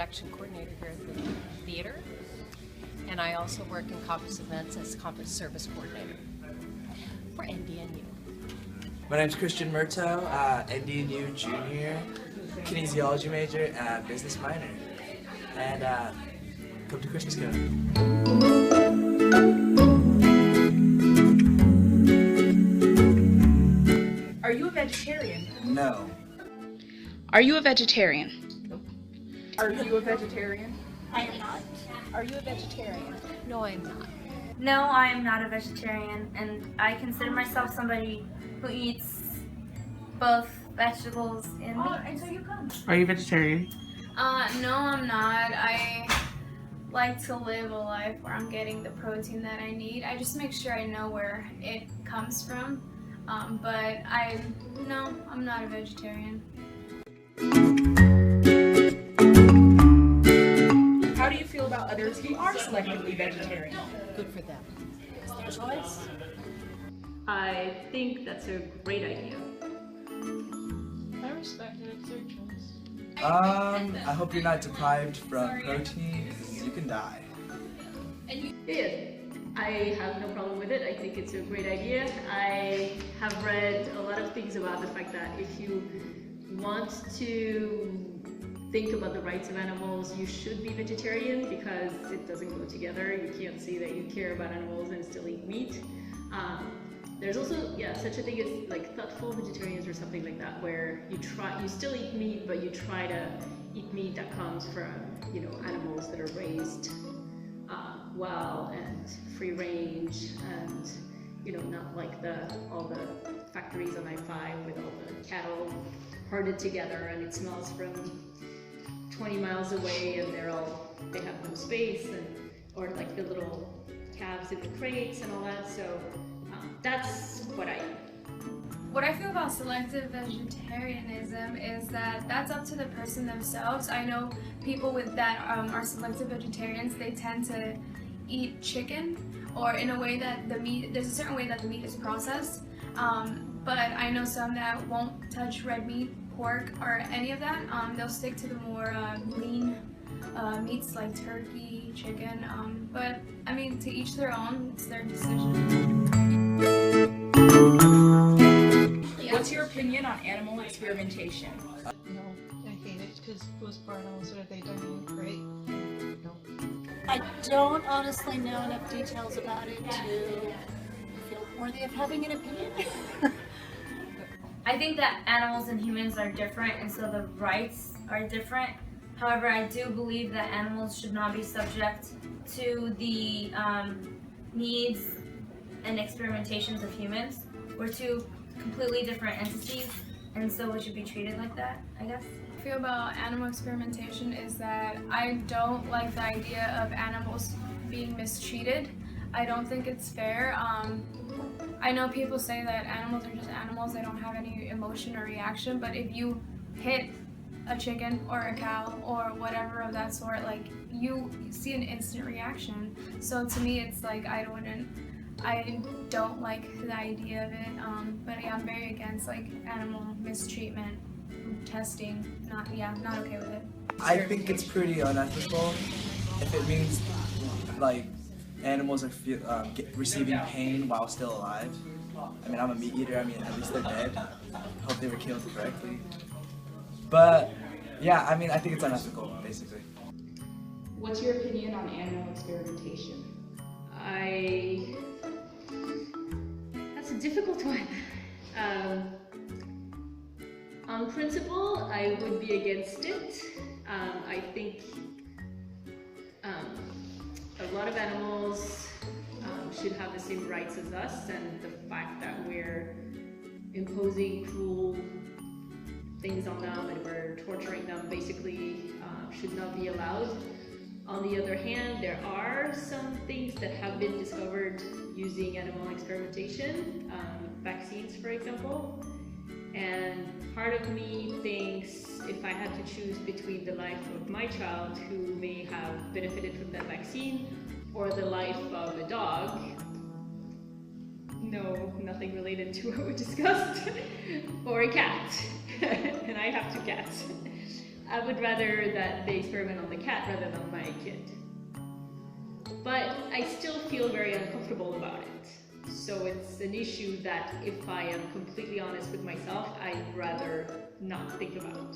production coordinator here at the theater, and I also work in conference events as conference service coordinator for NDNU. My name's Christian Murto, NDNU junior, kinesiology major, business minor, and come to Christmas Code. Are you a vegetarian? No. Are you a vegetarian? Are you a vegetarian? I am not. Are you a vegetarian? No, I'm not. No, I am not a vegetarian, and I consider myself somebody who eats both vegetables and meat. And so you come. Are you vegetarian? No, I'm not. I like to live a life where I'm getting the protein that I need. I just make sure I know where it comes from. But no, I'm not a vegetarian. How do you feel about others who are selectively vegetarian? Good for them. It's their choice. I think that's a great idea. I respect it, it's their choice. I hope you're not deprived from protein, because you can die. Yeah, I have no problem with it. I think it's a great idea. I have read a lot of things about the fact that if you want to think about the rights of animals, you should be vegetarian because it doesn't go together. You can't say that you care about animals and still eat meat. There's also, such a thing as like thoughtful vegetarians or something like that, where you still eat meat, but you try to eat meat that comes from, animals that are raised well and free range, and not like all the factories on I-5 with all the cattle herded together and it smells from 20 miles away and they have no space, or like the little calves in the crates and all that. So that's what I eat. What I feel about selective vegetarianism is that that's up to the person themselves. I know people that are selective vegetarians, they tend to eat chicken, or in a way that there's a certain way that the meat is processed. But I know some that won't touch red meat, pork, or any of that. They'll stick to the more lean meats like turkey, chicken. But I mean, to each their own, it's their decision. What's your opinion on animal experimentation? No, I hate it because postpartum animals are they done great. No. I don't honestly know enough details about it to feel worthy of having an opinion. I think that animals and humans are different, and so the rights are different. However, I do believe that animals should not be subject to the needs and experimentations of humans. We're two completely different entities, and so we should be treated like that, I guess. I feel about animal experimentation is that I don't like the idea of animals being mistreated. I don't think it's fair. I know people say that animals are just animals, they don't have any emotion or reaction, but if you hit a chicken or a cow or whatever of that sort, like you see an instant reaction. So to me, it's like I don't like the idea of it. But yeah, I'm very against like animal mistreatment, testing. Not okay with it. I think it's pretty unethical if it means like animals are receiving pain while still alive. I mean, I'm a meat eater. I mean, at least they're dead. I hope they were killed correctly. But yeah, I mean, I think it's unethical, basically. What's your opinion on animal experimentation? That's a difficult one. On principle, I would be against it. I think a lot of animals should have the same rights as us, and the fact that we're imposing cruel things on them and we're torturing them basically should not be allowed. On the other hand, there are some things that have been discovered using animal experimentation, vaccines for example, and part of me thinks if I had to choose between the life of my child who may have benefited from that vaccine or the life of a dog, no, nothing related to what we discussed, or a cat, and I have two cats. I would rather that they experiment on the cat rather than my kid. But I still feel very uncomfortable about it. So it's an issue that if I am completely honest with myself, I'd rather not think about.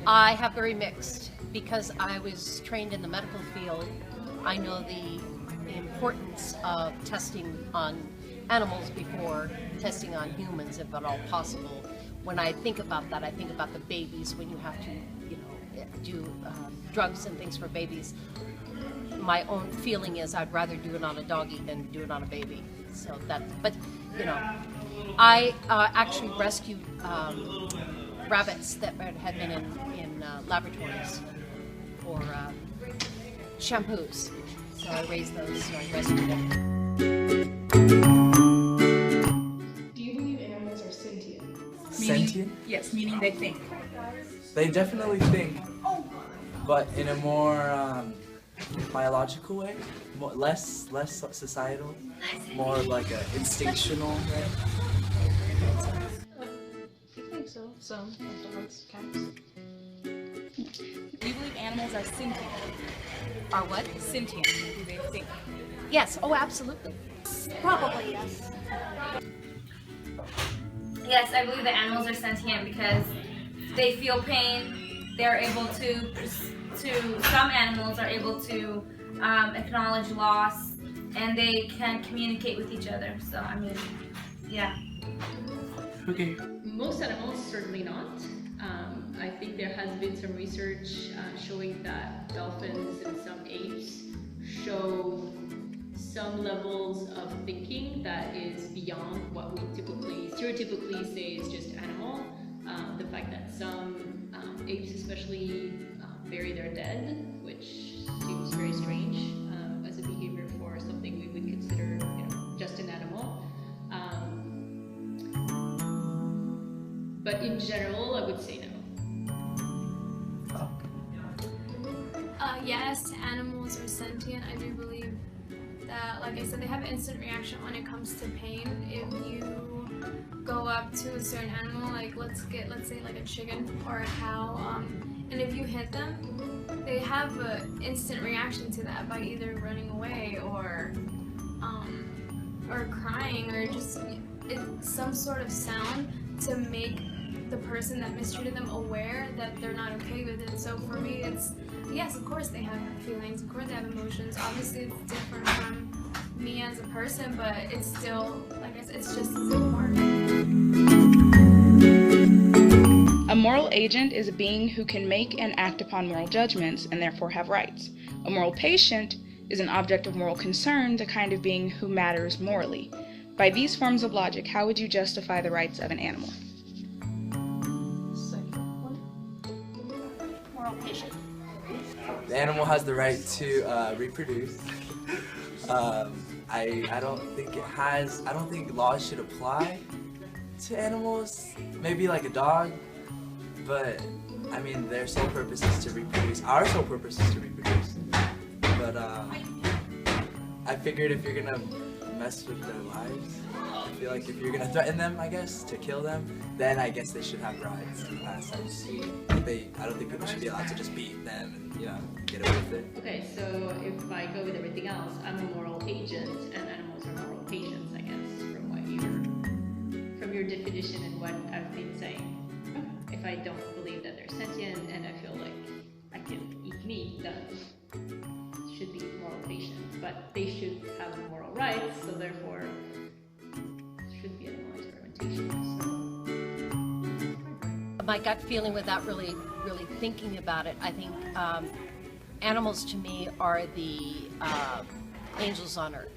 I have very mixed, because I was trained in the medical field. I know the importance of testing on animals before testing on humans, if at all possible. When I think about that, I think about the babies when you have to, do drugs and things for babies. My own feeling is I'd rather do it on a doggy than do it on a baby. So that, but I actually rescued rabbits that had been in laboratories for shampoos. So I raised those, so I rescued them. Do you believe animals are sentient? Sentient? Yes, meaning they think. They definitely think, but in a more biological way, less societal, more of like a instinctual way. I think so. Some, like dogs, cats. Do you believe animals are sentient? Are what? Sentient. Do they think? Yes, oh absolutely. Probably yes. Yes, I believe that animals are sentient because they feel pain. They're able to some animals are able to acknowledge loss, and they can communicate with each other. So I mean, yeah. Okay. Most animals, certainly not. I think there has been some research showing that dolphins and some apes show some levels of thinking that is beyond what we stereotypically say is just animal. The fact that some apes especially bury their dead, which seems very strange as a behavior for something we would consider, just an animal. But in general, I would say no. Yes, animals are sentient. I do believe that, like I said, they have an instant reaction when it comes to pain. If you go up to a certain animal, like let's say like a chicken or a cow, and if you hit them, they have an instant reaction to that by either running away or crying or just some sort of sound to make the person that mistreated them aware that they're not okay with it. So for me, it's yes, of course they have feelings, of course they have emotions. Obviously, it's different from me as a person, but it's still, like I said, it's just as important. A moral agent is a being who can make and act upon moral judgments and therefore have rights. A moral patient is an object of moral concern, the kind of being who matters morally. By these forms of logic, how would you justify the rights of an animal? Moral patient. The animal has the right to reproduce. I don't think laws should apply to animals. Maybe like a dog, but I mean their sole purpose is to reproduce. Our sole purpose is to reproduce. But I figured if you're gonna mess with their lives, I feel like if you're gonna threaten them, I guess, to kill them, then I guess they should have rights in that sense. I don't think people should be allowed to just beat them and get away with it. Okay, so if I go with everything else, I'm a moral agent and animals are moral patients, I guess, from your definition and what I've been saying. If I don't believe that they're sentient and I feel like I can eat meat, then should be moral patients. But they should have moral rights, so therefore should be animal experimentation. So. My gut feeling without really thinking about it, I think animals to me are the angels on earth.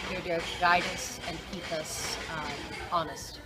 They're there to guide us and keep us honest.